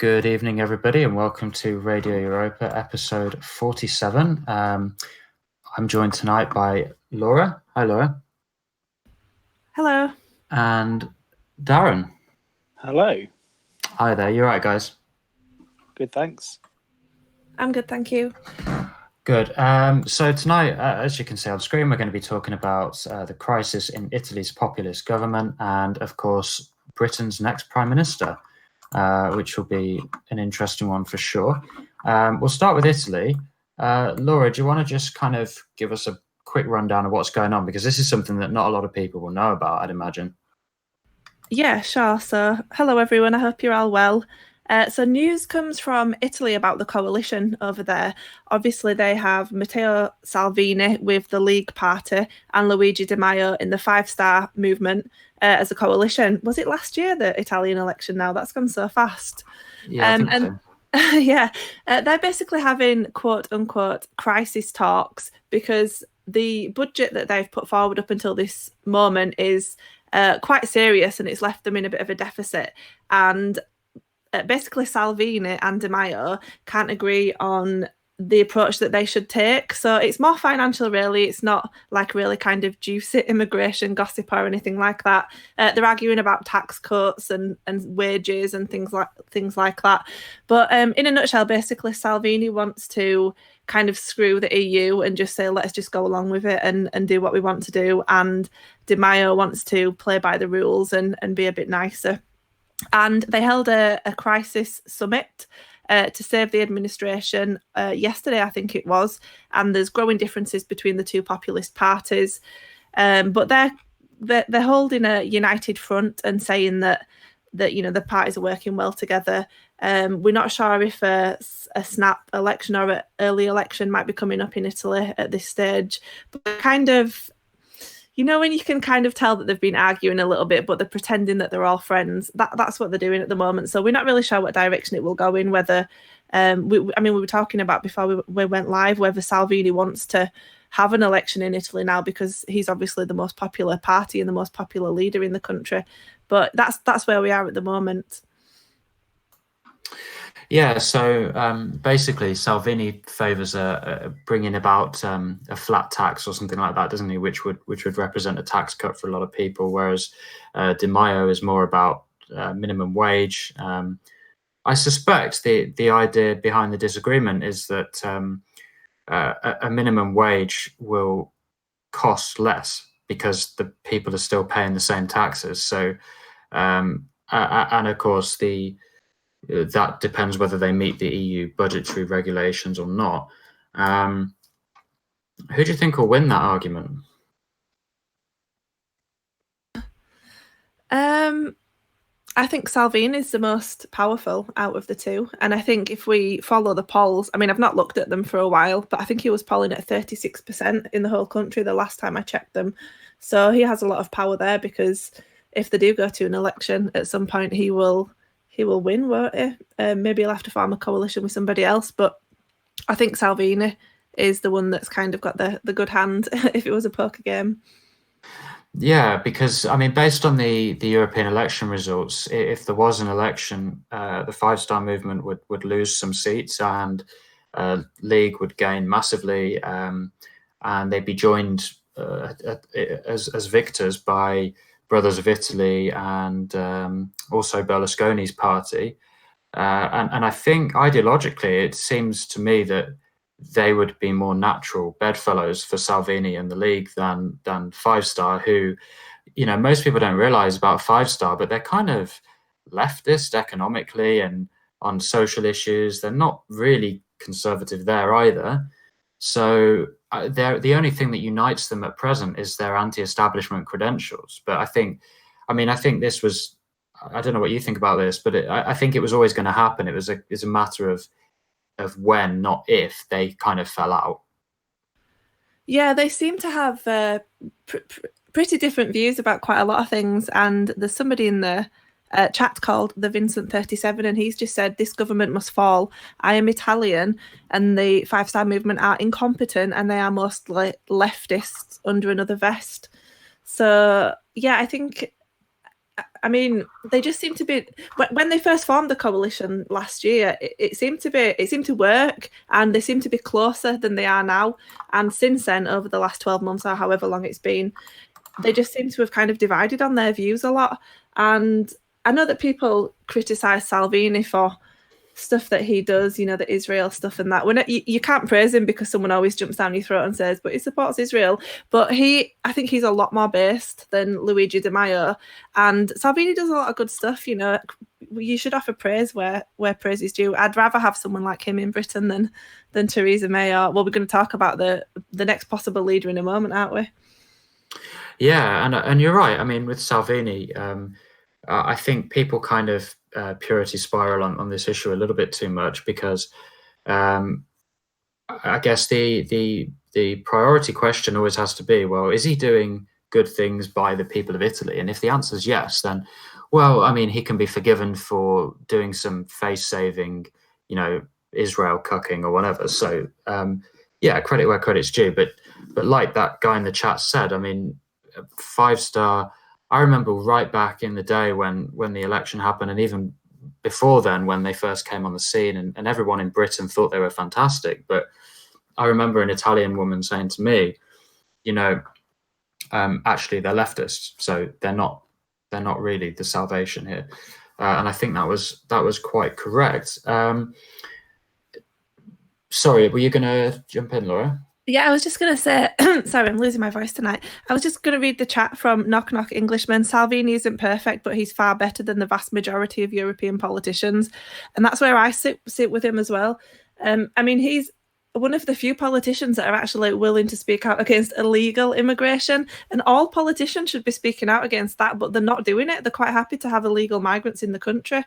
Good evening, everybody, and welcome to Radio Europa, episode 47. I'm joined tonight by Laura. Hi, Laura. Hello. And Darren. Hello. Hi there. You all right, guys? Good, thanks. I'm good, thank you. Good. So tonight, as you can see on screen, we're going to be talking about the crisis in Italy's populist government and, of course, Britain's next Prime Minister. Which will be an interesting one for sure. We'll start with Italy. Laura, do you want to just kind of give us a quick rundown of what's going on? Because this is something that not a lot of people will know about, I'd imagine. Yeah, sure. So, hello everyone. I hope you're all well. So news comes from Italy about the coalition over there. Obviously, they have Matteo Salvini with the League Party and Luigi Di Maio in the Five Star Movement as a coalition. Was it last year, the Italian election now? That's gone so fast. Yeah, I think so. Yeah, they're basically having quote-unquote crisis talks because the budget that they've put forward up until this moment is quite serious and it's left them in a bit of a deficit. And basically Salvini and Di Maio can't agree on the approach that they should take. So it's more financial, really. It's not like really kind of juicy immigration gossip or anything like that. They're arguing about tax cuts and wages and things like that. But in a nutshell, basically Salvini wants to kind of screw the EU and just say, let's just go along with it and do what we want to do. And Di Maio wants to play by the rules and be a bit nicer. And they held a crisis summit to save the administration yesterday, I think it was. And there's growing differences between the two populist parties. But they're holding a united front and saying that the parties are working well together. We're not sure if a snap election or an early election might be coming up in Italy at this stage. But kind of, when you can kind of tell that they've been arguing a little bit, but they're pretending that they're all friends. That's what they're doing at the moment. So we're not really sure what direction it will go in, whether, we were talking about before we went live, whether Salvini wants to have an election in Italy now because he's obviously the most popular party and the most popular leader in the country. But that's where we are at the moment. Yeah, so basically Salvini favours bringing about a flat tax or something like that, doesn't he? Which would represent a tax cut for a lot of people, whereas Di Maio is more about minimum wage. I suspect the idea behind the disagreement is that a minimum wage will cost less because the people are still paying the same taxes. So, and of course that depends whether they meet the EU budgetary regulations or not. Who do you think will win that argument? I think Salvini is the most powerful out of the two. And I think if we follow the polls, I've not looked at them for a while, but I think he was polling at 36% in the whole country the last time I checked them. So he has a lot of power there because if they do go to an election at some point, he will win, won't he? Maybe he'll have to form a coalition with somebody else. But I think Salvini is the one that's kind of got the good hand if it was a poker game. Yeah, because, based on the European election results, if there was an election, the Five Star Movement would lose some seats and League would gain massively, and they'd be joined as victors by Brothers of Italy and also Berlusconi's party. And I think ideologically, it seems to me that they would be more natural bedfellows for Salvini and the League than Five Star, who, most people don't realize about Five Star, but they're kind of leftist economically and on social issues. They're not really conservative there either. So the only thing that unites them at present is their anti-establishment credentials. But I think this was, I don't know what you think about this, but I think it was always going to happen. It's a matter of when, not if, they kind of fell out. Yeah, they seem to have pretty different views about quite a lot of things. And there's somebody in the chat called the Vincent37, and he's just said, this government must fall. I am Italian, and the Five Star Movement are incompetent, and they are mostly leftists under another vest. So, yeah, I think I mean, they just seem to be, when they first formed the coalition last year, it seemed to work, and they seem to be closer than they are now. And since then, over the last 12 months or however long it's been, they just seem to have kind of divided on their views a lot. And I know that people criticize Salvini for stuff that he does, the Israel stuff and that. You can't praise him because someone always jumps down your throat and says, but he supports Israel. But I think he's a lot more based than Luigi Di Maio. And Salvini does a lot of good stuff, You should offer praise where praise is due. I'd rather have someone like him in Britain than Theresa May. Or, well, we're going to talk about the next possible leader in a moment, aren't we? Yeah, and you're right. I mean, with Salvini, I think people kind of purity spiral on this issue a little bit too much, because I guess the priority question always has to be, well, is he doing good things by the people of Italy? And if the answer is yes, then, well, I mean, he can be forgiven for doing some face-saving, Israel cucking or whatever. So, yeah, credit where credit's due. But like that guy in the chat said, I mean, 5-star. I remember right back in the day when the election happened, and even before then, when they first came on the scene, and everyone in Britain thought they were fantastic. But I remember an Italian woman saying to me, actually they're leftists, so they're not really the salvation here. And I think that was quite correct. Sorry, were you going to jump in, Laura? Yeah, I was just going to say, sorry, I'm losing my voice tonight. I was just going to read the chat from Knock Knock Englishman. Salvini isn't perfect, but he's far better than the vast majority of European politicians. And that's where I sit with him as well. I mean, he's one of the few politicians that are actually willing to speak out against illegal immigration. And all politicians should be speaking out against that, but they're not doing it. They're quite happy to have illegal migrants in the country.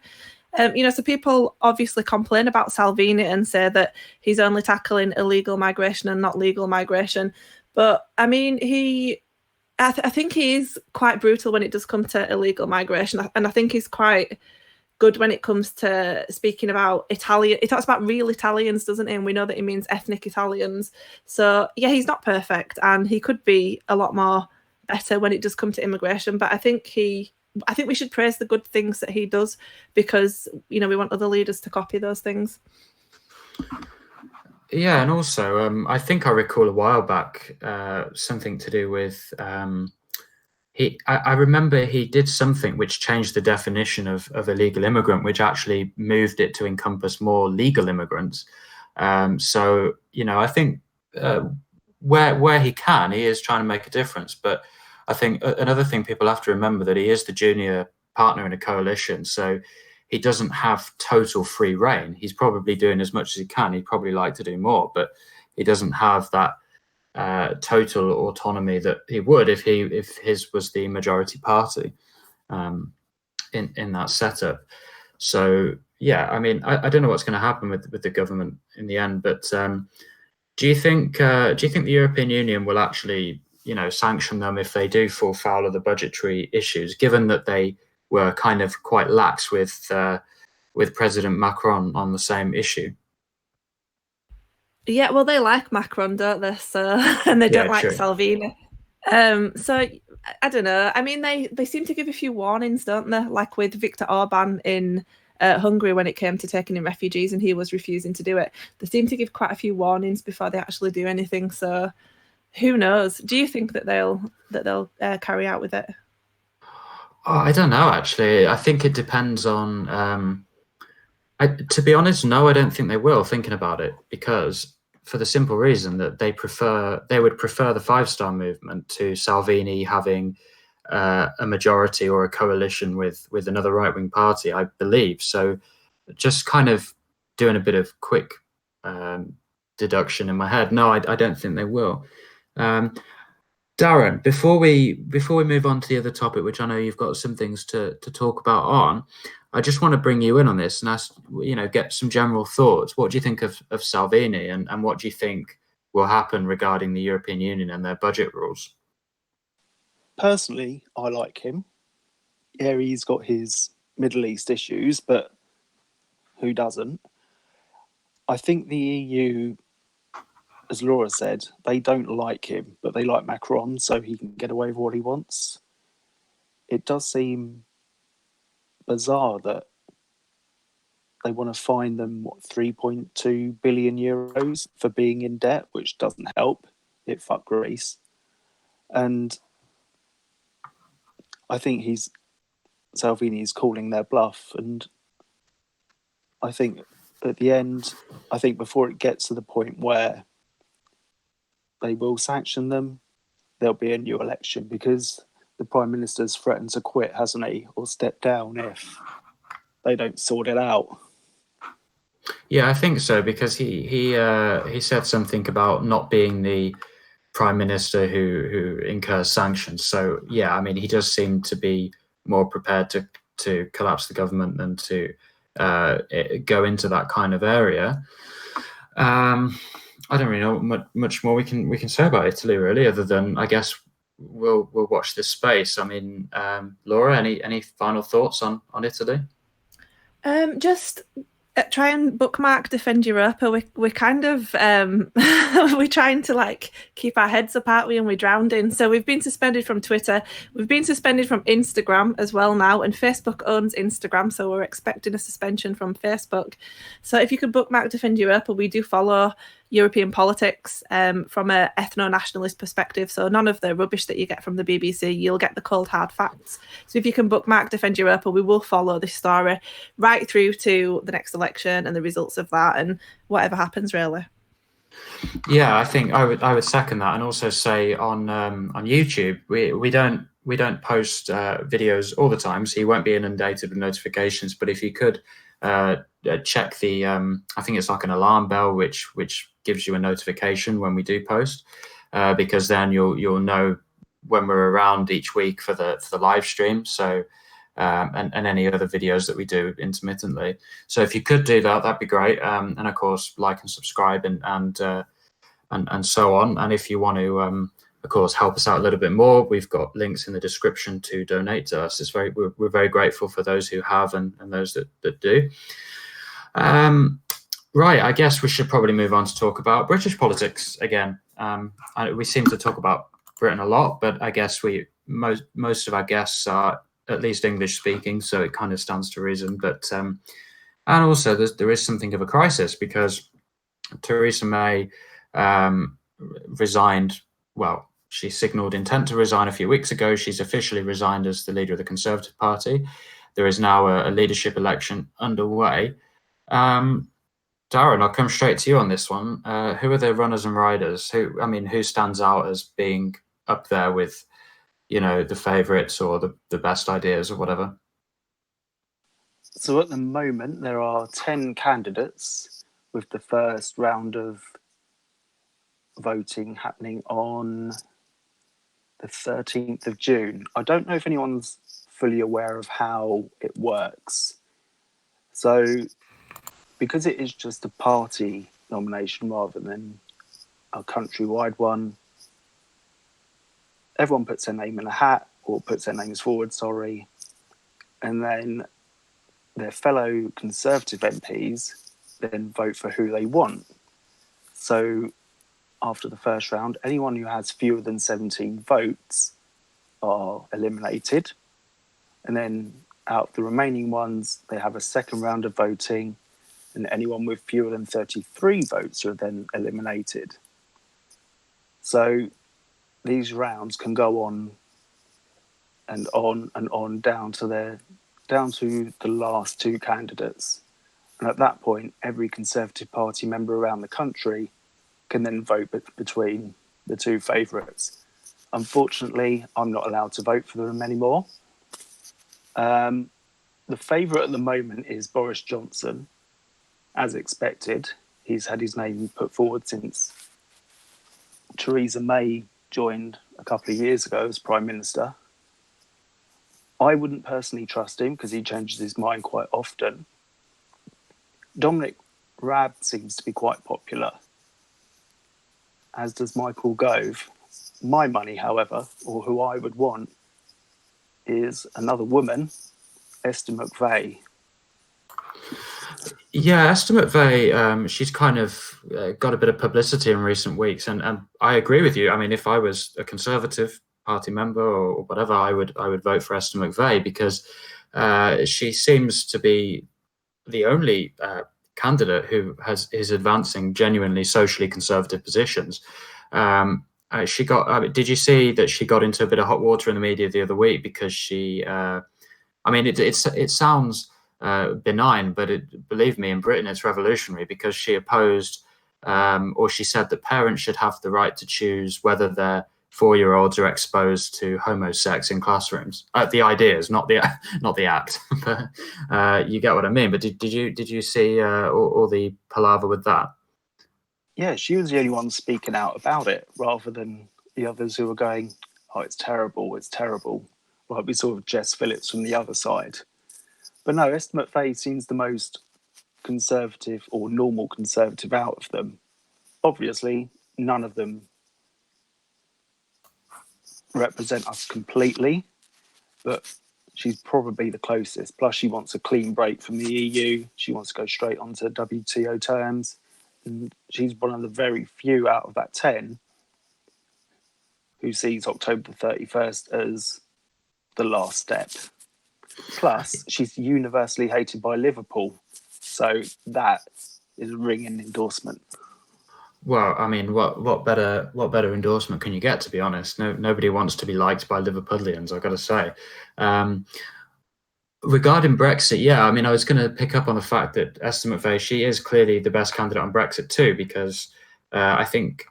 So people obviously complain about Salvini and say that he's only tackling illegal migration and not legal migration. But I mean, I think he is quite brutal when it does come to illegal migration. And I think he's quite good when it comes to speaking about Italian. He talks about real Italians, doesn't he? And we know that he means ethnic Italians. So yeah, he's not perfect, and he could be a lot more better when it does come to immigration. But I think we should praise the good things that he does, because we want other leaders to copy those things. Yeah, and also I think I recall a while back something to do with I remember he did something which changed the definition of illegal immigrant, which actually moved it to encompass more legal immigrants. So I think where he can, he is trying to make a difference. But I think another thing people have to remember, that he is the junior partner in a coalition, so he doesn't have total free reign. He's probably doing as much as he can. He'd probably like to do more, but he doesn't have that total autonomy that he would if his was the majority party in that setup. So yeah, I mean, I don't know what's going to happen with the government in the end, but do you think the European Union will actually sanction them if they do fall foul of the budgetary issues, given that they were kind of quite lax with President Macron on the same issue? Yeah, well, they like Macron, don't they? So, and they don't like Salvini. So I don't know. I mean, they seem to give a few warnings, don't they? Like with Viktor Orban in Hungary when it came to taking in refugees, and he was refusing to do it. They seem to give quite a few warnings before they actually do anything. So who knows? Do you think that they'll carry out with it? Oh, I don't know, actually. I think it depends on. To be honest, no, I don't think they will. Thinking about it, because for the simple reason that they would prefer the 5-star movement to Salvini having a majority or a coalition with another right-wing party, I believe. So, just kind of doing a bit of quick deduction in my head. No, I don't think they will. Darren, before we move on to the other topic, which I know you've got some things to talk about on, I just want to bring you in on this and ask, get some general thoughts. What do you think of Salvini, and what do you think will happen regarding the European Union and their budget rules? Personally, I like him. Yeah, he's got his Middle East issues, but who doesn't? I think the EU, as Laura said, they don't like him, but they like Macron, so he can get away with what he wants. It does seem bizarre that they want to fine them, 3.2 billion euros for being in debt, which doesn't help. It fucked Greece. And I think Salvini is calling their bluff. And I think at the end, before it gets to the point where they will sanction them, there'll be a new election, because the Prime Minister's threatened to quit, hasn't he, or step down if they don't sort it out. Yeah, I think so, because he said something about not being the Prime Minister who incurs sanctions. So yeah, I mean, he does seem to be more prepared to collapse the government than to go into that kind of area. I don't really know much more we can say about Italy, really, other than I guess we'll watch this space. I mean, Laura, any final thoughts on Italy? Just try and bookmark Defend Europa. We're kind of we're trying to like keep our heads up, aren't we? And we're drowned in. So we've been suspended from Twitter. We've been suspended from Instagram as well now, and Facebook owns Instagram, so we're expecting a suspension from Facebook. So if you could bookmark Defend Europa, we do follow European politics from a ethno-nationalist perspective. So none of the rubbish that you get from the BBC, you'll get the cold hard facts. So if you can bookmark Defend Europa, we will follow this story right through to the next election and the results of that and whatever happens, really. Yeah, I think I would second that, and also say on YouTube we don't post videos all the time, so you won't be inundated with notifications. But if you could check the I think it's like an alarm bell which gives you a notification when we do post, because then you'll know when we're around each week for the live stream. So and any other videos that we do intermittently. So if you could do that, that'd be great. And of course, like and subscribe and so on. And if you want to, of course, help us out a little bit more, we've got links in the description to donate to us. We're very grateful for those who have and those that do. Right, I guess we should probably move on to talk about British politics again. We seem to talk about Britain a lot, but I guess most of our guests are at least English speaking, so it kind of stands to reason. But and also there is something of a crisis, because Theresa May resigned. Well, she signalled intent to resign a few weeks ago. She's officially resigned as the leader of the Conservative Party. There is now a leadership election underway. Darren, I'll come straight to you on this one. Who are the runners and riders? Who stands out as being up there with, the favourites or the best ideas or whatever? So at the moment, there are 10 candidates, with the first round of voting happening on the 13th of June. I don't know if anyone's fully aware of how it works. So because it is just a party nomination rather than a countrywide one, everyone puts their name in a hat, or puts their names forward, and then their fellow Conservative MPs then vote for who they want. So after the first round, anyone who has fewer than 17 votes are eliminated. And then out of the remaining ones, they have a second round of voting, and anyone with fewer than 33 votes are then eliminated. So these rounds can go on and on and on down to the last two candidates. And at that point, every Conservative Party member around the country can then vote between the two favourites. Unfortunately, I'm not allowed to vote for them anymore. The favourite at the moment is Boris Johnson. As expected, he's had his name put forward since Theresa May joined a couple of years ago as Prime Minister. I wouldn't personally trust him because he changes his mind quite often. Dominic Raab seems to be quite popular, as does Michael Gove. My money, however, or who I would want, is another woman, Esther McVey. Yeah, Esther McVey, she's kind of got a bit of publicity in recent weeks, and I agree with you. I mean, if I was a Conservative Party member or whatever, I would vote for Esther McVey, because she seems to be the only candidate who is advancing genuinely socially conservative positions. She got. Did you see that she got into a bit of hot water in the media the other week because she? I mean, it sounds benign, but believe me, in Britain it's revolutionary because she opposed, or she said that parents should have the right to choose whether their 4-year-olds are exposed to homosex in classrooms. The ideas, not the act. But you get what I mean. But did you see all the palaver with that? Yeah, she was the only one speaking out about it, rather than the others who were going, "Oh, it's terrible, it's terrible." Like we saw with Jess Phillips from the other side. But no, Estimate Faye seems the most conservative or normal conservative out of them. Obviously, none of them represent us completely, but she's probably the closest. Plus, she wants a clean break from the EU. She wants to go straight onto WTO terms. And she's one of the very few out of that 10 who sees October the 31st as the last step. Plus, she's universally hated by Liverpool. So that is a ringing endorsement. Well, I mean, what better endorsement can you get, to be honest? Nobody wants to be liked by Liverpudlians, I've got to say. Regarding Brexit, yeah, I mean, I was going to pick up on the fact that Estimate Faye, she is clearly the best candidate on Brexit too, because I think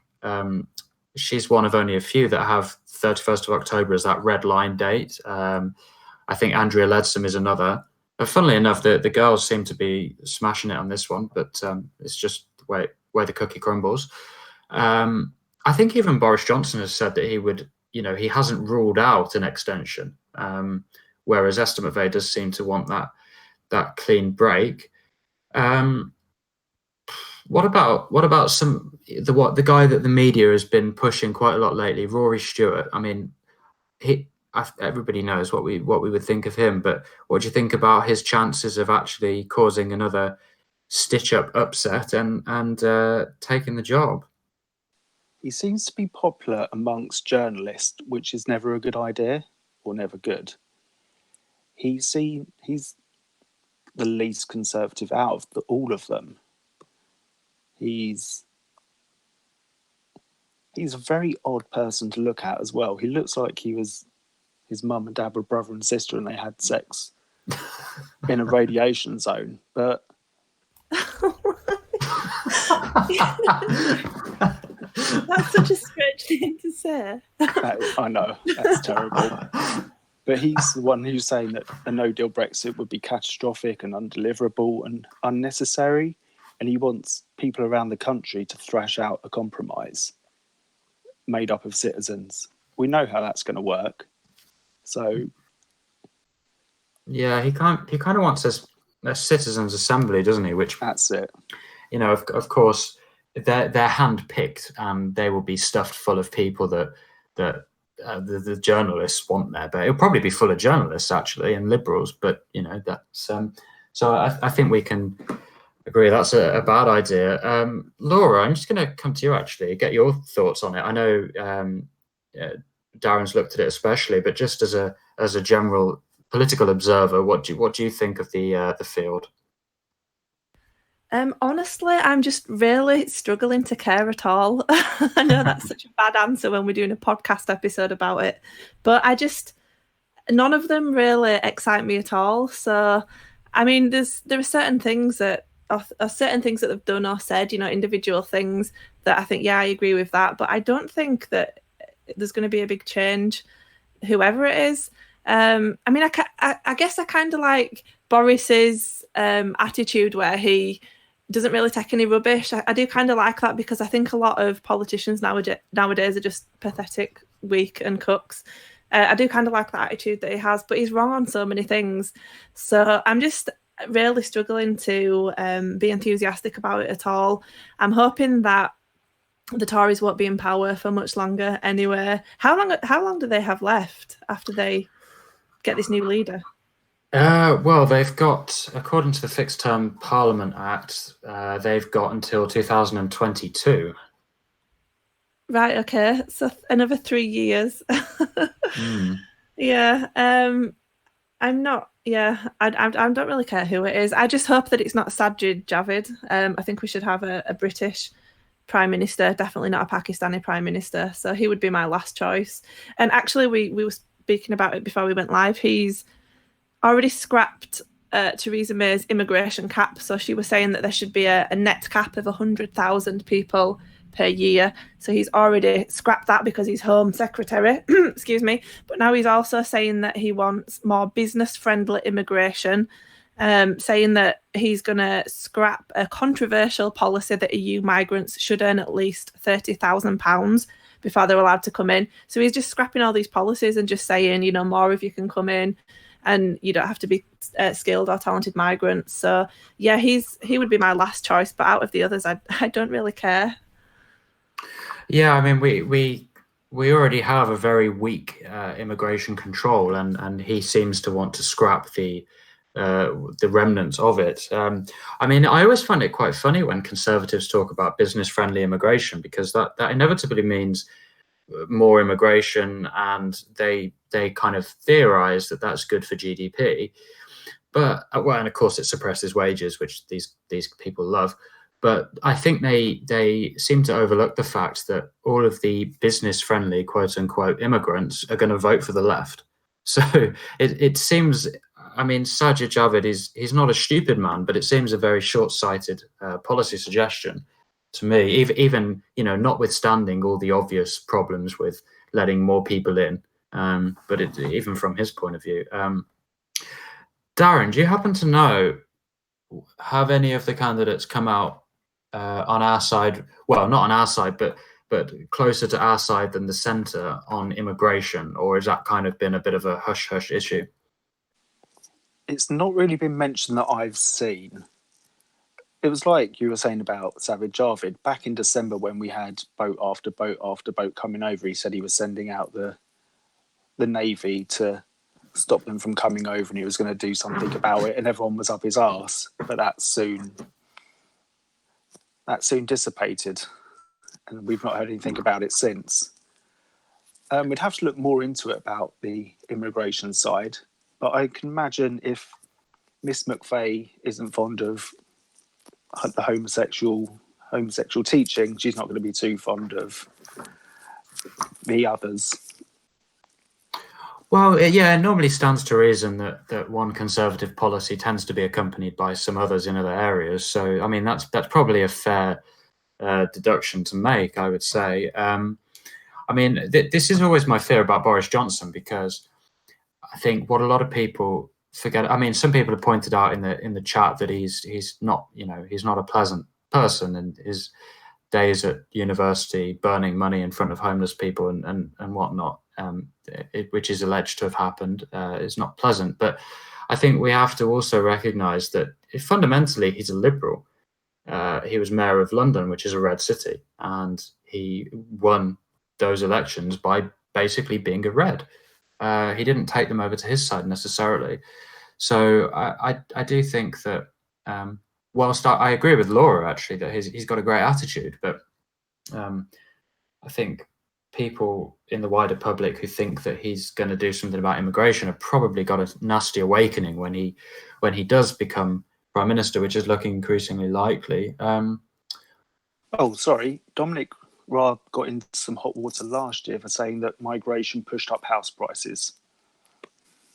she's one of only a few that have 31st of October as that red line date. I think Andrea Leadsom is another. But funnily enough, the girls seem to be smashing it on this one, but it's just the way the cookie crumbles. I think even Boris Johnson has said that he would, he hasn't ruled out an extension. Whereas Estimate Faye does seem to want that clean break. What about the guy that the media has been pushing quite a lot lately, Rory Stewart? I mean, everybody knows what we would think of him, but what do you think about his chances of actually causing another stitch-up upset and taking the job? He seems to be popular amongst journalists, which is never a good idea, or never good. He's the least conservative out of all of them. He's a very odd person to look at as well. He looks like his mum and dad were brother and sister and they had sex in a radiation zone. But that's such a strange thing to say. I know, that's terrible. But he's the one who's saying that a no-deal Brexit would be catastrophic and undeliverable and unnecessary. And he wants people around the country to thrash out a compromise made up of citizens. We know how that's going to work. So, yeah, he kind of wants a citizens' assembly, doesn't he? Which, that's it. Of course, they're handpicked, and they will be stuffed full of people that the journalists want there. But it'll probably be full of journalists actually and liberals. But that's so I think we can agree that's a bad idea. Laura, I'm just going to come to you actually, get your thoughts on it. I know Darren's looked at it especially, but just as a general political observer, what do you think of the field? Honestly, I'm just really struggling to care at all. I know that's such a bad answer when we're doing a podcast episode about it, but none of them really excite me at all. So, I mean, there are certain things that they've done or said, individual things that I think, yeah, I agree with that, but I don't think that there's going to be a big change, whoever it is. I mean, I guess I kind of like Boris's attitude where he doesn't really take any rubbish. I do kind of like that because I think a lot of politicians nowadays are just pathetic, weak and cooks. I do kind of like the attitude that he has, but he's wrong on so many things. So I'm just really struggling to be enthusiastic about it at all. I'm hoping that the Tories won't be in power for much longer anyway. How long do they have left after they get this new leader? Well, they've got, according to the Fixed Term Parliament Act, they've got until 2022. Right, okay. So another 3 years. Yeah. I'm not Yeah, I don't really care who it is. I just hope that it's not Sajid Javid. I think we should have a British Prime Minister, definitely not a Pakistani Prime Minister. So he would be my last choice. And actually, we were speaking about it before we went live. He's already scrapped Theresa May's immigration cap. So she was saying that there should be a net cap of 100,000 people per year. So he's already scrapped that because he's Home Secretary. Excuse me. But now he's also saying that he wants more business-friendly immigration, saying that he's going to scrap a controversial policy that EU migrants should earn at least £30,000 before they're allowed to come in. So he's just scrapping all these policies and just saying, more of you can come in and you don't have to be skilled or talented migrants. So yeah, he would be my last choice. But out of the others, I don't really care. Yeah, I mean, we already have a very weak immigration control, and he seems to want to scrap the remnants of it. I mean, I always find it quite funny when conservatives talk about business-friendly immigration, because that inevitably means more immigration, and they kind of theorize that that's good for GDP. But and of course it suppresses wages, which these people love. But I think they seem to overlook the fact that all of the business-friendly, quote-unquote, immigrants are going to vote for the left. So it seems, I mean, Sajid Javid he's not a stupid man, but it seems a very short-sighted policy suggestion to me, even notwithstanding all the obvious problems with letting more people in. But even from his point of view. Darren, do you happen to know, have any of the candidates come out on our side, well, not on our side, but closer to our side than the centre on immigration, or has that kind of been a bit of a hush-hush issue? It's not really been mentioned that I've seen. It was like you were saying about Sajid Javid. Back in December when we had boat after boat after boat coming over, he said he was sending out the Navy to stop them from coming over, and he was going to do something about it, and everyone was up his arse. But that soon dissipated, and we've not heard anything about it since. We'd have to look more into it about the immigration side, but I can imagine if Miss McVeigh isn't fond of the homosexual teaching, she's not going to be too fond of the others. Well, yeah, it normally stands to reason that one conservative policy tends to be accompanied by some others in other areas. So, I mean, that's probably a fair deduction to make, I would say. I mean, this is always my fear about Boris Johnson, because I think what a lot of people forget. I mean, some people have pointed out in the chat that he's not a pleasant person, and his days at university burning money in front of homeless people and whatnot, which is alleged to have happened, is not pleasant. But I think we have to also recognise that fundamentally he's a liberal. He was mayor of London, which is a red city, and he won those elections by basically being a red. He didn't take them over to his side necessarily. So I do think that whilst I agree with Laura, actually, that he's got a great attitude, but I think people in the wider public who think that he's going to do something about immigration have probably got a nasty awakening when he does become Prime Minister, which is looking increasingly likely. Oh, sorry. Dominic Raab got into some hot water last year for saying that migration pushed up house prices.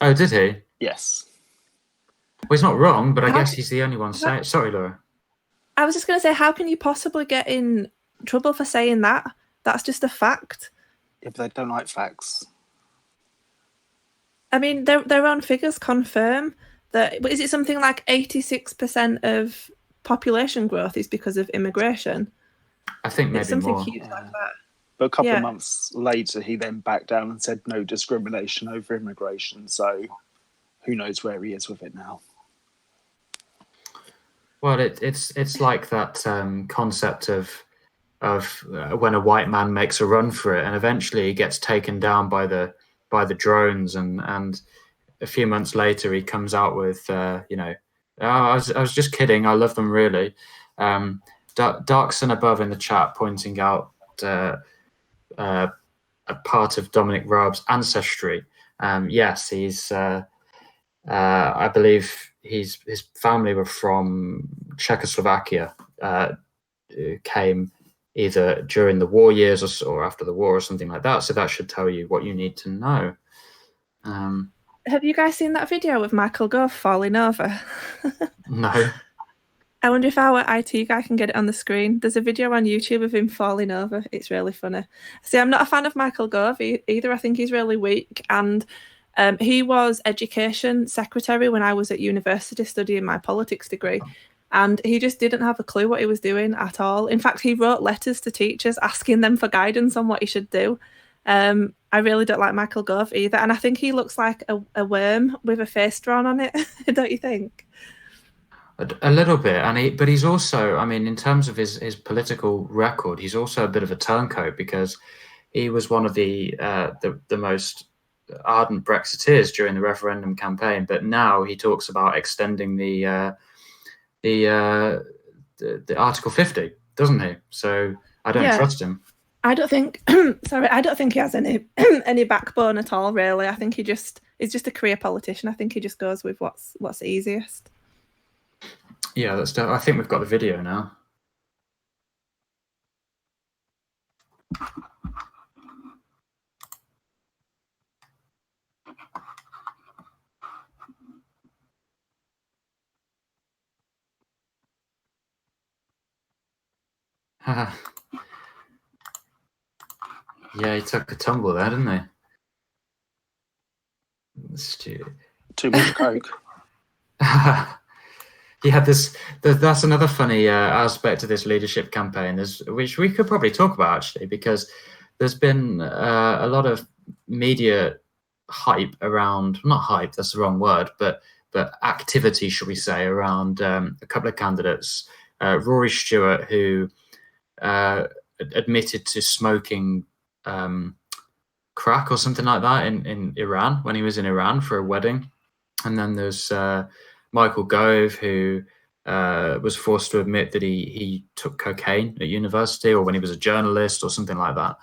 Oh, did he? Yes. Well, he's not wrong, but I guess he's the only one saying it. Sorry, Laura. I was just going to say, how can you possibly get in trouble for saying that? That's just a fact. Yeah, but they don't like facts. I mean, their own figures confirm that. Is it something like 86% of population growth is because of immigration? I think maybe it's something more. huge like that. But a couple of months later, he then backed down and said no discrimination over immigration. So who knows where he is with it now? Well, it's like that concept of when a white man makes a run for it, and eventually he gets taken down by the drones, and a few months later he comes out with I was just kidding, I love them really. Darkson above in the chat pointing out a part of Dominic Raab's ancestry. Yes, he's I believe his family were from Czechoslovakia, came either during the war years or after the war or something like that. So that should tell you what you need to know. Have you guys seen that video of Michael Gove falling over? No. I wonder if our IT guy can get it on the screen. There's a video on YouTube of him falling over. It's really funny. See, I'm not a fan of Michael Gove either. I think he's really weak. And he was education secretary when I was at university studying my politics degree. And he just didn't have a clue what he was doing at all. In fact, he wrote letters to teachers asking them for guidance on what he should do. I really don't like Michael Gove either. And I think he looks like a worm with a face drawn on it. Don't you think? A little bit, but he's also, I mean, in terms of his political record, he's also a bit of a turncoat, because he was one of the most ardent Brexiteers during the referendum campaign. But now he talks about extending the Article 50, doesn't he? So I don't trust him. I don't think. Sorry, I don't think he has any any backbone at all. Really, I think he's just a career politician. I think he just goes with what's easiest. Yeah, I think we've got the video now. Yeah, he took a tumble there, didn't he? Stupid. Too much coke. Yeah, that's another funny aspect of this leadership campaign, which we could probably talk about, actually, because there's been a lot of media hype around, not hype, that's the wrong word, but activity, shall we say, around a couple of candidates. Rory Stewart, who admitted to smoking crack or something like that in Iran, when he was in Iran for a wedding. And then there's Michael Gove, who was forced to admit that he took cocaine at university, or when he was a journalist or something like that.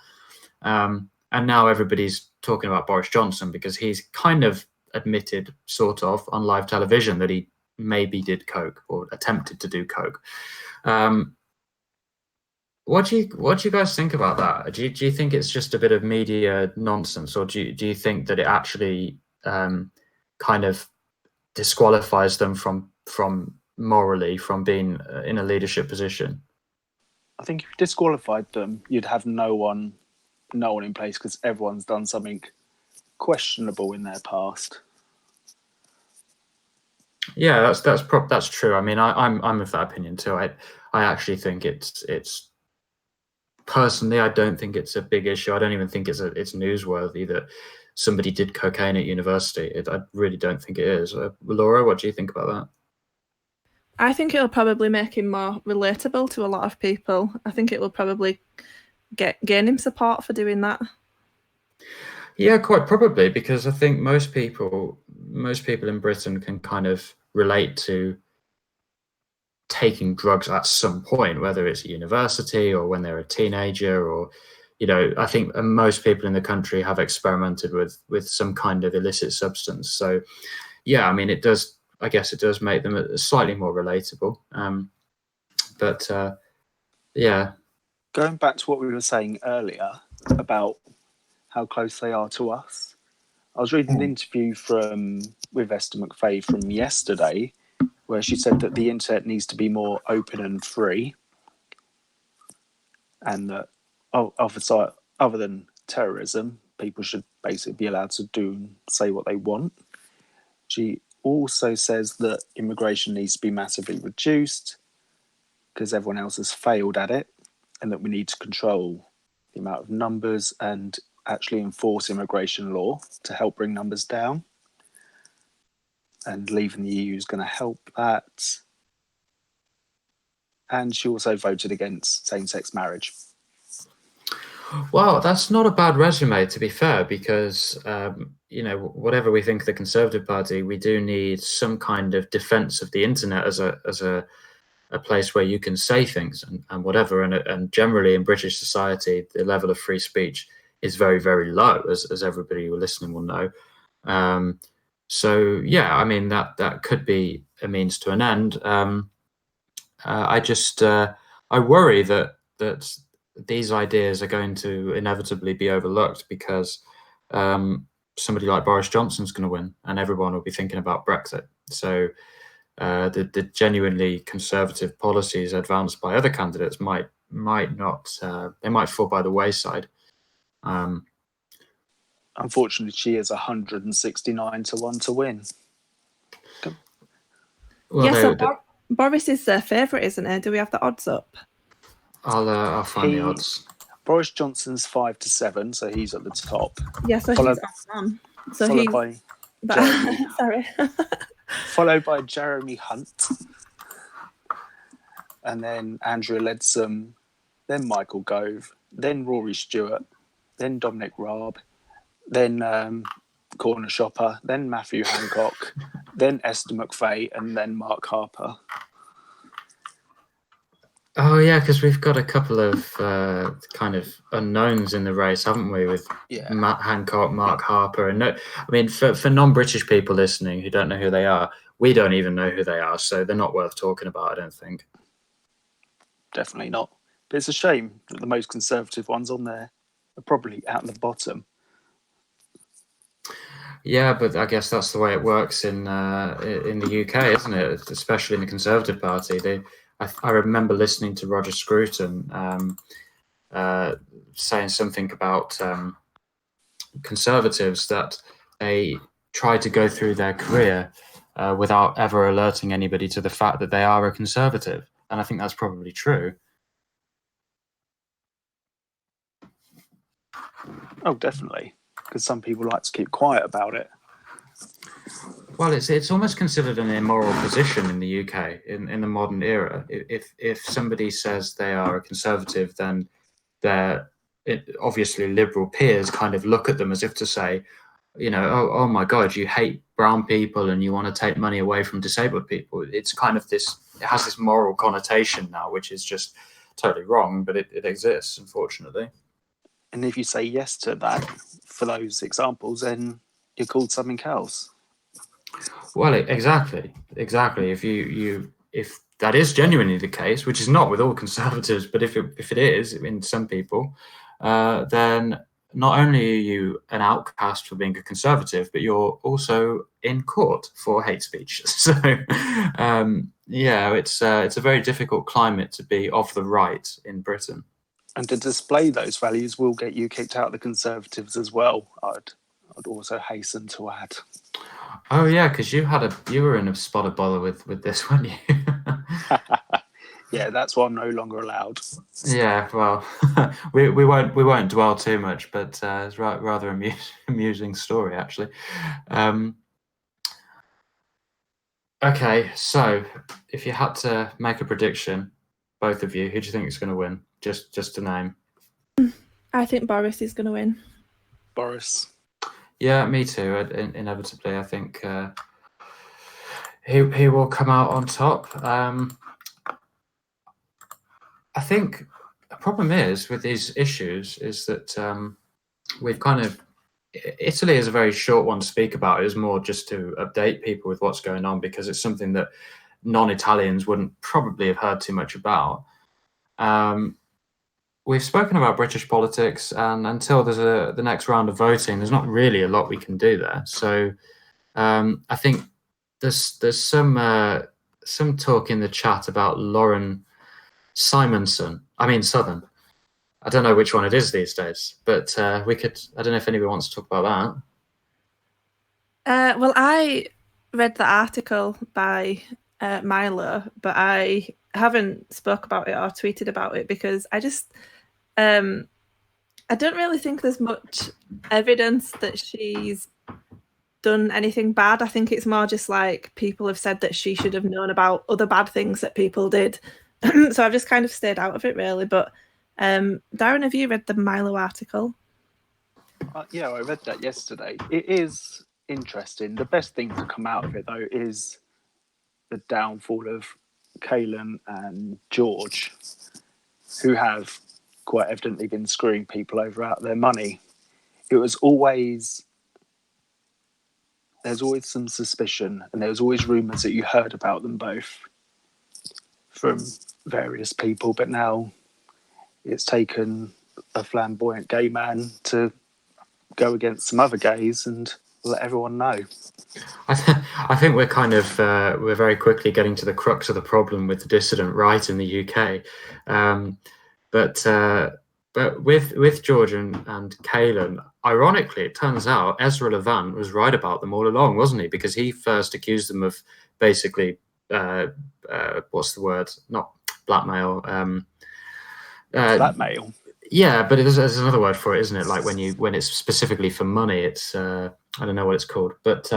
And now everybody's talking about Boris Johnson, because he's kind of admitted, sort of, on live television that he maybe did coke or attempted to do coke. What do you guys think about that? Do you think it's just a bit of media nonsense, or do you think that it actually kind of disqualifies them from morally from being in a leadership position? I think if you disqualified them, you'd have no one in place, because everyone's done something questionable in their past. Yeah, that's true. I mean, I'm of that opinion too. I actually think it's personally, I don't think it's a big issue. I don't even think it's newsworthy that somebody did cocaine at university. I really don't think it is. Laura, what do you think about that? I think it'll probably make him more relatable to a lot of people. I think it will probably gain him support for doing that. Yeah, quite probably, because I think most people in Britain can kind of relate to taking drugs at some point, whether it's at university or when they're a teenager, or, you know, I think most people in the country have experimented with some kind of illicit substance. So, yeah, I mean, I guess it does make them slightly more relatable. Yeah. Going back to what we were saying earlier about how close they are to us, I was reading an interview with Esther McVeigh from yesterday, where she said that the internet needs to be more open and free, and that other than terrorism, people should basically be allowed to do and say what they want. She also says that immigration needs to be massively reduced because everyone else has failed at it, and that we need to control the amount of numbers and actually enforce immigration law to help bring numbers down. And leaving the EU is going to help that. And she also voted against same-sex marriage. Well, that's not a bad resume, to be fair, because, you know, whatever we think of the Conservative Party, we do need some kind of defence of the internet as a place where you can say things and whatever. And generally in British society, the level of free speech is very, very low, as everybody who are listening will know. So yeah, I mean that could be a means to an end. I worry that these ideas are going to inevitably be overlooked because somebody like Boris Johnson's going to win, and everyone will be thinking about Brexit. So the genuinely conservative policies advanced by other candidates might not they might fall by the wayside. Unfortunately, she is 169 to 1 to win. Well, Boris is their favourite, isn't it? Do we have the odds up? I'll find the odds. Boris Johnson's 5 to 7, so he's at the top. Yeah, so he's on. So followed by Jeremy. Sorry. Followed by Jeremy Hunt, and then Andrea Leadsom, then Michael Gove, then Rory Stewart, then Dominic Raab, then Corner Shopper, then Matthew Hancock, then Esther McVeigh, and then Mark Harper. Oh yeah, because we've got a couple of kind of unknowns in the race, haven't we? With Matt Hancock, Mark Harper, and for non-British people listening who don't know who they are, we don't even know who they are, so they're not worth talking about, I don't think. Definitely not. But it's a shame that the most conservative ones on there are probably at the bottom. Yeah, but I guess that's the way it works in the UK, isn't it? Especially in the Conservative Party. I remember listening to Roger Scruton saying something about Conservatives, that they try to go through their career without ever alerting anybody to the fact that they are a Conservative. And I think that's probably true. Oh, definitely. Because some people like to keep quiet about it. Well, it's almost considered an immoral position in the UK in the modern era. If somebody says they are a Conservative, then obviously liberal peers kind of look at them as if to say, oh my God, you hate brown people and you want to take money away from disabled people. It's kind of it has this moral connotation now, which is just totally wrong, but it exists, unfortunately. And if you say yes to that, for those examples, then you're called something else. Well, exactly. If that is genuinely the case, which is not with all Conservatives, but if it is in some people, then not only are you an outcast for being a Conservative, but you're also in court for hate speech. So, it's a very difficult climate to be of the right in Britain. And to display those values will get you kicked out of the Conservatives as well, I'd also hasten to add. Oh yeah, because you were in a spot of bother with this, weren't you? Yeah, that's why I'm no longer allowed. Yeah, well, we won't dwell too much, but it's rather amusing story actually. Okay, so if you had to make a prediction, both of you, who do you think is going to win? Just a name. I think Boris is going to win. Boris. Yeah, me too. Inevitably, I think he will come out on top. I think the problem is with these issues is that we've kind of Italy is a very short one to speak about. It was more just to update people with what's going on because it's something that non-Italians wouldn't probably have heard too much about. We've spoken about British politics, and until there's the next round of voting, there's not really a lot we can do there. So I think there's some talk in the chat about Lauren Southern. I don't know which one it is these days, but we could. I don't know if anybody wants to talk about that. Well, I read the article by Milo, but I haven't spoke about it or tweeted about it because I just I don't really think there's much evidence that she's done anything bad. I think it's more just like people have said that she should have known about other bad things that people did. So I've just kind of stayed out of it really. But Darren, have you read the Milo article? Yeah, I read that yesterday. It is interesting. The best thing to come out of it, though, is the downfall of Kaelan and George, who have quite evidently been screwing people over out of their money. It was always there's always some suspicion, and there was always rumours that you heard about them both from various people, but now it's taken a flamboyant gay man to go against some other gays and let everyone know. I think we're kind of we're very quickly getting to the crux of the problem with the dissident right in the UK, but with George and Kaylin, ironically, it turns out Ezra Levant was right about them all along, wasn't he? Because he first accused them of basically what's the word? Not blackmail. Blackmail. Yeah, but there's another word for it, isn't it? Like when it's specifically for money, it's I don't know what it's called, but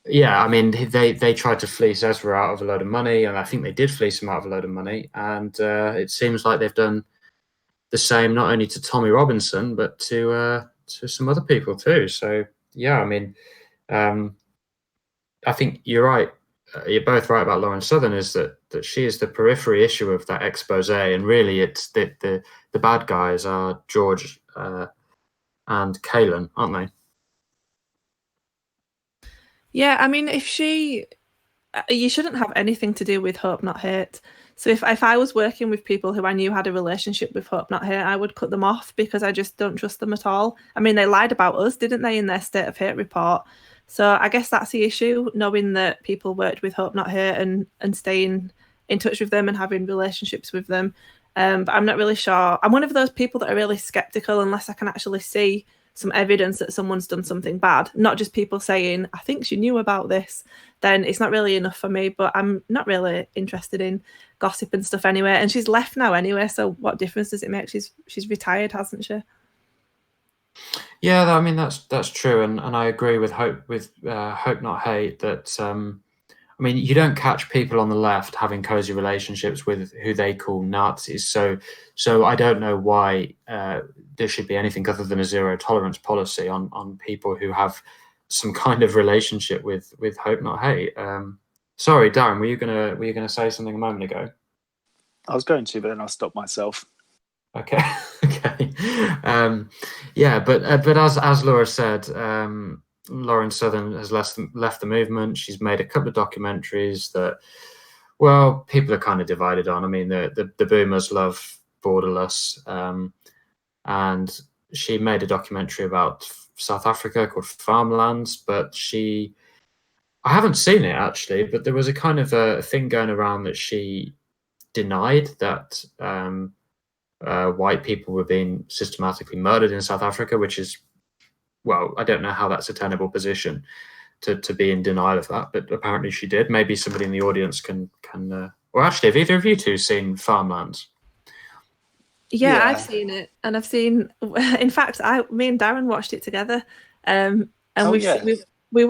yeah, I mean they tried to fleece Ezra out of a load of money, and I think they did fleece him out of a load of money, and it seems like they've done the same not only to Tommy Robinson but to some other people too. So yeah, I mean, I think you're right. You're both right about Lauren Southern, is that she is the periphery issue of that expose, and really it's the bad guys are George and Kaylin, aren't they? Yeah, I mean, you shouldn't have anything to do with Hope Not Hate. So if I was working with people who I knew had a relationship with Hope Not Hate, I would cut them off because I just don't trust them at all. I mean, they lied about us, didn't they, in their State of Hate report? So I guess that's the issue, knowing that people worked with Hope Not Hate and staying in touch with them and having relationships with them. But I'm not really sure. I'm one of those people that are really skeptical unless I can actually see some evidence that someone's done something bad, not just people saying, I think she knew about this. Then it's not really enough for me, but I'm not really interested in gossip and stuff anyway. And she's left now anyway, so what difference does it make? She's retired, hasn't she? Yeah, I mean that's true, and I agree with Hope Not Hate that I mean, you don't catch people on the left having cozy relationships with who they call Nazis. So I don't know why there should be anything other than a zero tolerance policy on people who have some kind of relationship with Hope Not Hate. Sorry, Darren, were you gonna say something a moment ago? I was going to, but then I stopped myself. Okay. Yeah, but as Laura said, Lauren Southern has left the movement. She's made a couple of documentaries that, well, people are kind of divided on. I mean, the boomers love Borderless, and she made a documentary about South Africa called Farmlands, but I haven't seen it actually, but there was a kind of a thing going around that she denied that white people were being systematically murdered in South Africa, which is, well, I don't know how that's a tenable position to be in denial of that, but apparently she did. Maybe somebody in the audience can or actually, have either of you two seen Farmlands? Yeah, I've seen it, and I've seen. In fact, me and Darren watched it together, and we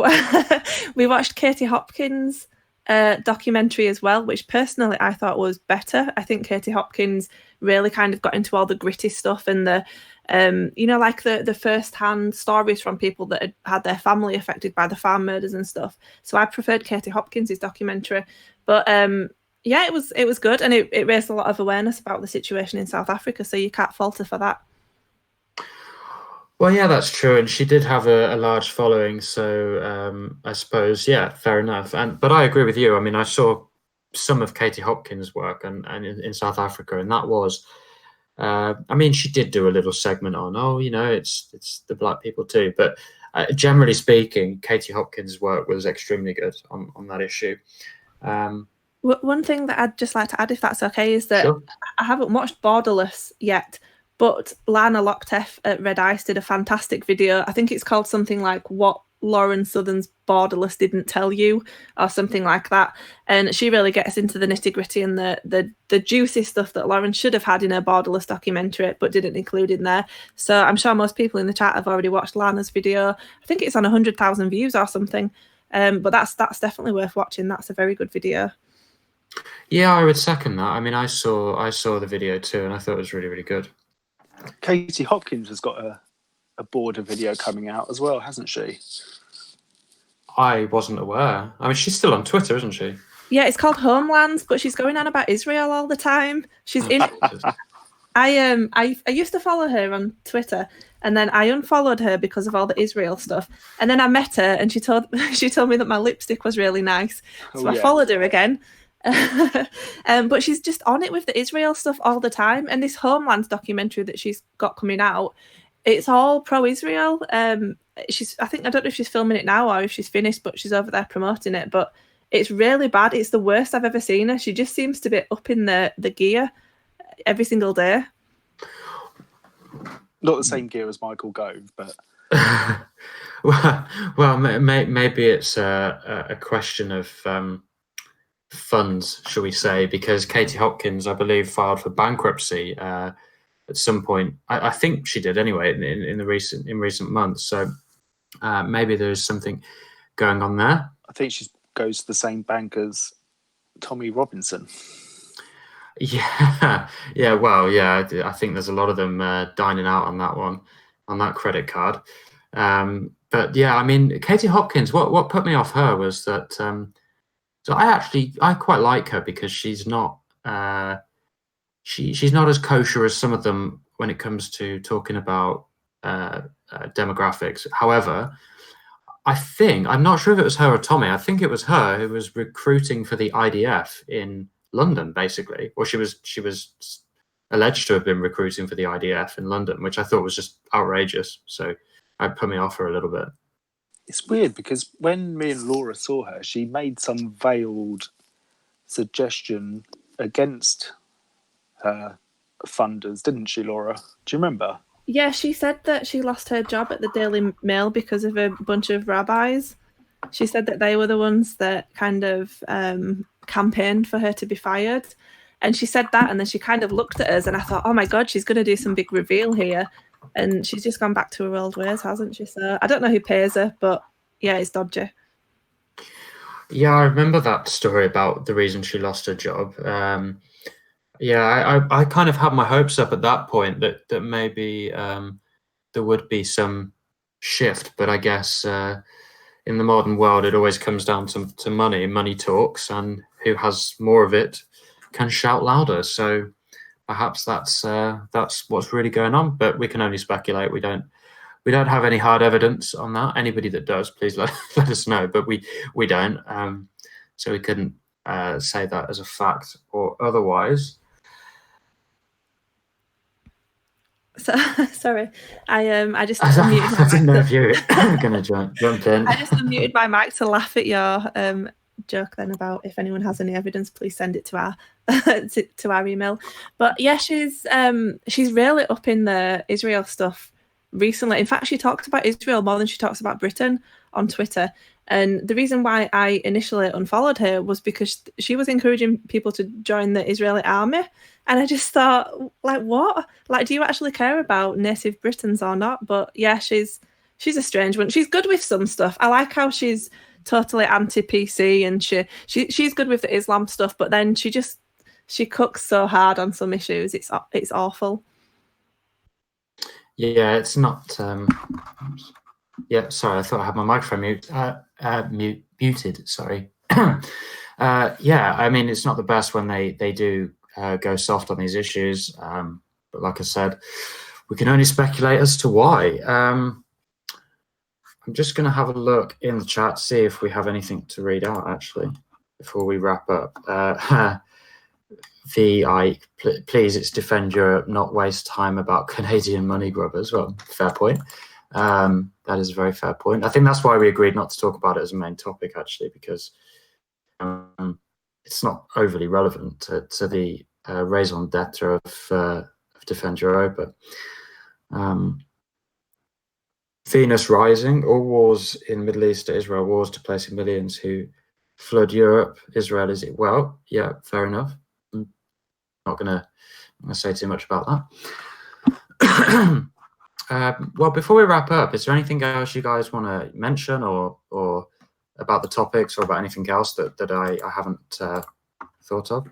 watched Katie Hopkins' documentary as well, which personally I thought was better. I think Katie Hopkins really kind of got into all the gritty stuff and the like the first-hand stories from people that had their family affected by the farm murders and stuff. So I preferred Katie Hopkins' documentary, but yeah, it was good, and it raised a lot of awareness about the situation in South Africa, so you can't fault her for that. Well, yeah, that's true, and she did have a large following, so I suppose, yeah, fair enough. But I agree with you. I mean, I saw some of Katie Hopkins' work and in South Africa, and that was, I mean, she did do a little segment on, it's the black people too, but generally speaking, Katie Hopkins' work was extremely good on that issue. One thing that I'd just like to add, if that's okay, is that sure. I haven't watched Borderless yet, but Lana Lockteff at Red Ice did a fantastic video. I think it's called something like What Lauren Southern's Borderless Didn't Tell You, or something like that. And she really gets into the nitty-gritty and the juicy stuff that Lauren should have had in her Borderless documentary, but didn't include in there. So I'm sure most people in the chat have already watched Lana's video. I think it's on 100,000 views or something. But that's definitely worth watching. That's a very good video. Yeah, I would second that. I mean, I saw the video too, and I thought it was really, really good. Katie Hopkins has got a border video coming out as well, hasn't she? I wasn't aware. I mean, she's still on Twitter, isn't she? Yeah, it's called Homelands, but she's going on about Israel all the time. She's in. I used to follow her on Twitter, And then I unfollowed her because of all the Israel stuff. And then I met her, and she told me that my lipstick was really nice. So I followed her again. But she's just on it with the Israel stuff all the time. And this Homeland documentary that she's got coming out, it's all pro-Israel. I don't know if she's filming it now or if she's finished, but she's over there promoting it. But it's really bad. It's the worst I've ever seen her. She just seems to be up in the gear every single day. Not the same gear as Michael Gove, but well, maybe it's a question of funds, shall we say? Because Katie Hopkins, I believe, filed for bankruptcy at some point. I think she did anyway in recent months. So maybe there is something going on there. I think she goes to the same bank as Tommy Robinson. Yeah. Well, yeah. I think there's a lot of them dining out on that credit card. But yeah, I mean, Katie Hopkins. What put me off her was that. So I quite like her because she's not she's not as kosher as some of them when it comes to talking about demographics. However, I'm not sure if it was her or Tommy. I think it was her who was recruiting for the IDF in London, basically, or she was alleged to have been recruiting for the IDF in London, which I thought was just outrageous. So it put me off her a little bit. It's weird because when me and Laura saw her, she made some veiled suggestion against her funders, didn't she, Laura? Do you remember? Yeah, she said that she lost her job at the Daily Mail because of a bunch of rabbis. She said that they were the ones that kind of campaigned for her to be fired. And she said that, and then she kind of looked at us, and I thought, oh my God, she's going to do some big reveal here. And she's just gone back to her old ways, hasn't she? So I don't know who pays her, but yeah, it's dodgy. Yeah, I remember that story about the reason she lost her job. I kind of had my hopes up at that point that maybe there would be some shift, but I guess in the modern world, it always comes down to money. Money talks, and who has more of it can shout louder. So perhaps that's what's really going on. But we can only speculate. We don't have any hard evidence on that. Anybody that does, please let us know. But we don't. So we couldn't say that as a fact or otherwise. So sorry, I just unmuted I didn't know if you were going to jump in. I just unmuted my mic to laugh at your joke then about if anyone has any evidence, please send it to our to our email. But yeah, she's really up in the Israel stuff recently. In fact, she talked about Israel more than she talks about Britain on Twitter. And the reason why I initially unfollowed her was because she was encouraging people to join the Israeli army. And I just thought, like, what? Like, do you actually care about native Britons or not? But yeah, she's a strange one. She's good with some stuff. I like how she's totally anti-PC and she's good with the Islam stuff, but then she cooks so hard on some issues. It's awful. Yeah, it's not. Yeah, sorry, I thought I had my microphone muted. Sorry. Yeah, I mean, it's not the best when they do go soft on these issues. But like I said, we can only speculate as to why. I'm just going to have a look in the chat, see if we have anything to read out, actually, before we wrap up. Please, it's defend Europe, not waste time about Canadian money grubbers. Well, fair point. That is a very fair point. I think that's why we agreed not to talk about it as a main topic, actually, because it's not overly relevant to the raison d'etre of Defend Europa. Venus Rising, all wars in Middle East to Israel, wars to place millions who flood Europe. Israel is it? Well, yeah, fair enough. I'm not gonna say too much about that. Well, before we wrap up, is there anything else you guys want to mention or about the topics or about anything else that I haven't thought of?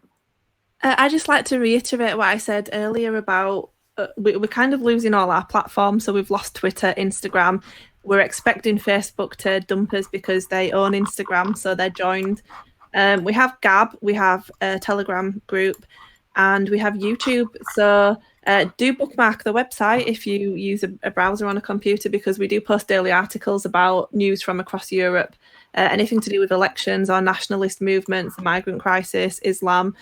I'd just like to reiterate what I said earlier about we're kind of losing all our platforms. So we've lost Twitter, Instagram. We're expecting Facebook to dump us because they own Instagram, so they're joined. We have Gab, we have a Telegram group. and we have YouTube. So do bookmark the website if you use a browser on a computer, because we do post daily articles about news from across Europe, anything to do with elections or nationalist movements, the migrant crisis, Islam,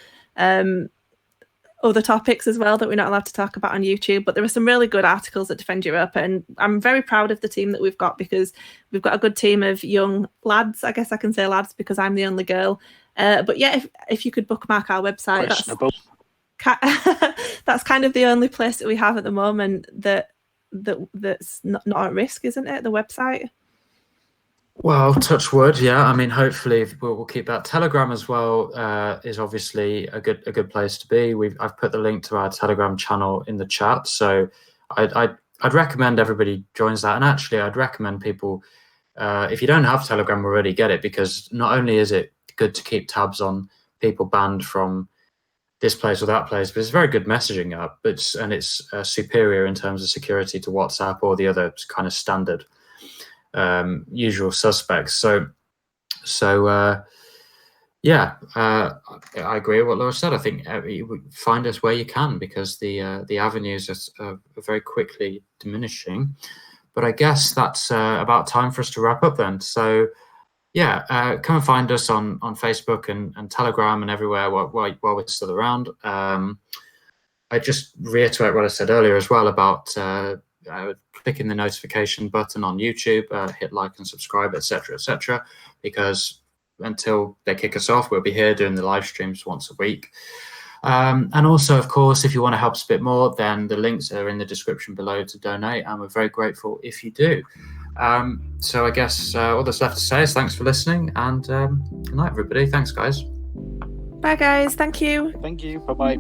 other topics as well that we're not allowed to talk about on YouTube. But there are some really good articles that defend Europa, and I'm very proud of the team that we've got, because we've got a good team of young lads. I guess I can say lads because I'm the only girl. But yeah, if you could bookmark our website, that's kind of the only place that we have at the moment that's not at risk, isn't it? The website. Well, touch wood, yeah. I mean, hopefully we'll keep that. Telegram as well is obviously a good place to be. I've put the link to our Telegram channel in the chat, so I'd recommend everybody joins that. And actually, I'd recommend people, if you don't have Telegram already, get it, because not only is it good to keep tabs on people banned from this place or that place, but it's a very good messaging app. It's superior in terms of security to WhatsApp or the other kind of standard usual suspects. So yeah, I agree with what Laura said. I think you would find us where you can, because the avenues are very quickly diminishing. But I guess that's about time for us to wrap up then. So yeah, come and find us on Facebook and Telegram and everywhere while we're still around. I just reiterate what I said earlier as well about clicking the notification button on YouTube, hit like and subscribe, etc., because until they kick us off, we'll be here doing the live streams once a week. And also, of course, if you want to help us a bit more, then the links are in the description below to donate, and we're very grateful if you do. So I guess all that's left to say is thanks for listening, and good night, everybody. Thanks, guys. Bye, guys. Thank you. Thank you. Bye-bye.